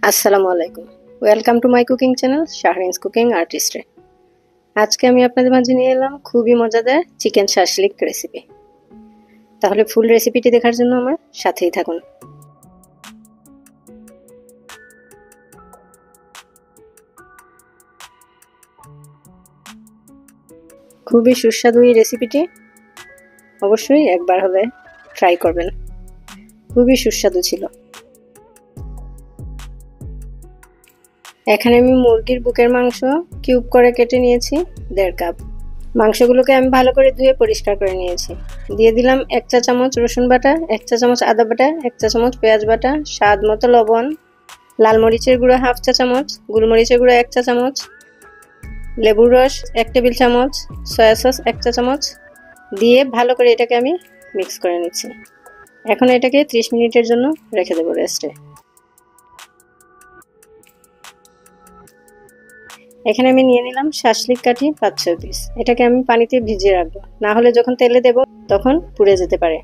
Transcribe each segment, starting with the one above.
আসসালামু আলাইকুম। Welcome to my cooking channel Shahrin's cooking আর্টিস্টে। আজকে আমি আপনাদের মাঝে নিয়ে এলাম খুবই মজাদার চিকেন শাশলিক রেসিপি। তাহলে ফুল রেসিপিটি দেখার জন্য আমার সাথেই থাকুন। খুবই সুস্বাদু এই রেসিপিটি, অবশ্যই একবার হলে ট্রাই করবেন। খুবই সুস্বাদু ছিল। এখানে আমি মুরগির বুকের মাংস কিউব করে কেটে নিয়েছি 1.5 কাপ। মাংসগুলোকে আমি ভালো করে ধুয়ে পরিষ্কার করে নিয়েছি। দিয়ে দিলাম 1 চা চামচ রসুন বাটা, 1 চা চামচ আদা বাটা, 1 চা চামচ পেঁয়াজ বাটা, স্বাদ মতো লবণ, লাল মরিচের গুঁড়ো 1/2 চা চামচ, গোলমরিচের গুঁড়ো 1 চা চামচ, লেবুর রস 1 টেবিল চামচ, সয়া সস 1 চা চামচ দিয়ে ভালো করে এটাকে আমি মিক্স করে নিচ্ছি। এখন এটাকে 30 মিনিটের জন্য রেখে দেবো রেস্টে। এখানে আমি নিয়ে নিলাম শাশলিক কাঠি 5-6 পিস। এটাকে আমি পানিতে ভিজিয়ে রাখবো, না হলে যখন তেলে দেব তখন পুড়ে যেতে পারে।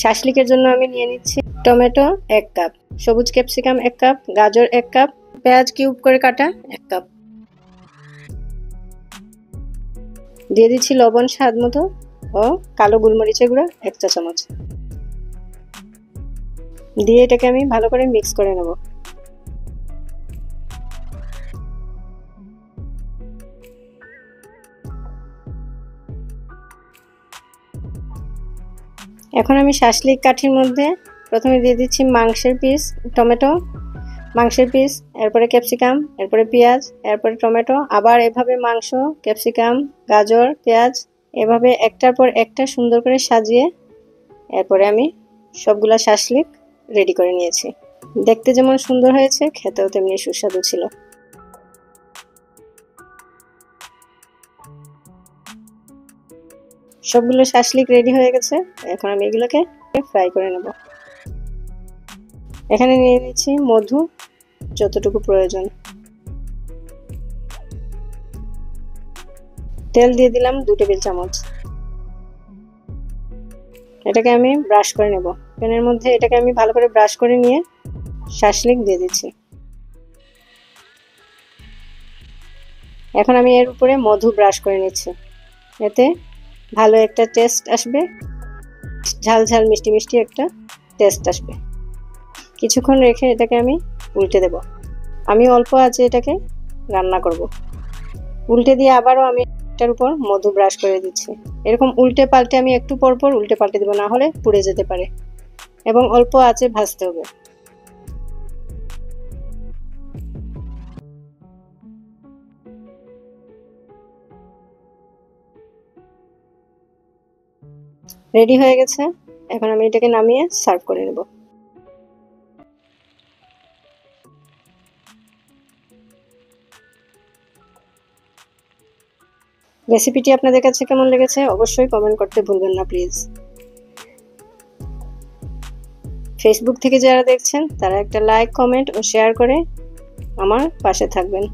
শাশলিকের জন্য আমি নিয়ে নিচ্ছি টমেটো 1 কাপ, সবুজ ক্যাপসিকাম 1 কাপ, গাজর 1 কাপ, পেঁয়াজ কিউব করে কাটা 1 কাপ। দিয়ে দিচ্ছি লবণ স্বাদ মতো ও কালো গোলমরিচের গুঁড়ো 1 চা চামচ। দিয়ে এটাকে আমি ভালো করে মিক্স করে নেব। এখন আমি শাশলিক কাঠির মধ্যে প্রথমে দিয়ে দিচ্ছি মাংসের পিস, টমেটো, মাংসের পিস, এরপরে ক্যাপসিকাম, এরপরে পেঁয়াজ, এরপরে টমেটো, আবার এভাবে মাংস, ক্যাপসিকাম, গাজর, পেঁয়াজ এভাবে একটার পর একটা সুন্দর করে সাজিয়ে এরপরে আমি সবগুলা শাশলিক রেডি করে নিয়েছি। দেখতে যেমন সুন্দর হয়েছে, খেতেও তেমনি সুস্বাদু ছিল। সবগুলো শাশলিক রেডি হয়ে গেছে। এখন আমি এগুলোকে ফ্রাই করে নেব। এখানে নিয়ে নিচ্ছি মধু যতটুকু প্রয়োজন। তেল দিয়ে দিলাম 2 টেবিল চামচ। এটাকে আমি ব্রাশ করে নেব। প্যানের মধ্যে এটাকে আমি ভালো করে ব্রাশ করে নিয়ে শাশলিক দিয়ে দিচ্ছি। এখন আমি এর উপরে মধু ব্রাশ করে নিচ্ছি। এতে ভালো একটা টেস্ট আসবে, ঝাল ঝাল মিষ্টি মিষ্টি একটা টেস্ট আসবে। কিছুক্ষণ রেখে এটাকে আমি উল্টে দেব। আমি অল্প আঁচে এটাকে রান্না করব। উল্টে দিয়ে আবারও আমি এটার উপর মধু ব্রাশ করে দিচ্ছি। এরকম উল্টে পাল্টে আমি একটু পর পর উল্টে পাল্টে দেবো, না হলে পুড়ে যেতে পারে, এবং অল্প আঁচে ভাজতে হবে। রেডি হয়ে গেছে। এখন আমি এটাকে নামিয়ে সার্ভ করে নেব। রেসিপিটি আপনাদের কাছে কেমন লেগেছে অবশ্যই কমেন্ট করতে ভুলবেন না প্লিজ। ফেসবুক থেকে যারা দেখছেন তারা একটা লাইক, কমেন্ট ও শেয়ার করে আমার পাশে থাকবেন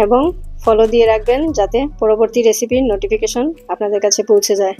এবং ফলো দিয়ে রাখবেন যাতে পরবর্তী রেসিপির নোটিফিকেশন আপনাদের কাছে পৌঁছে যায়।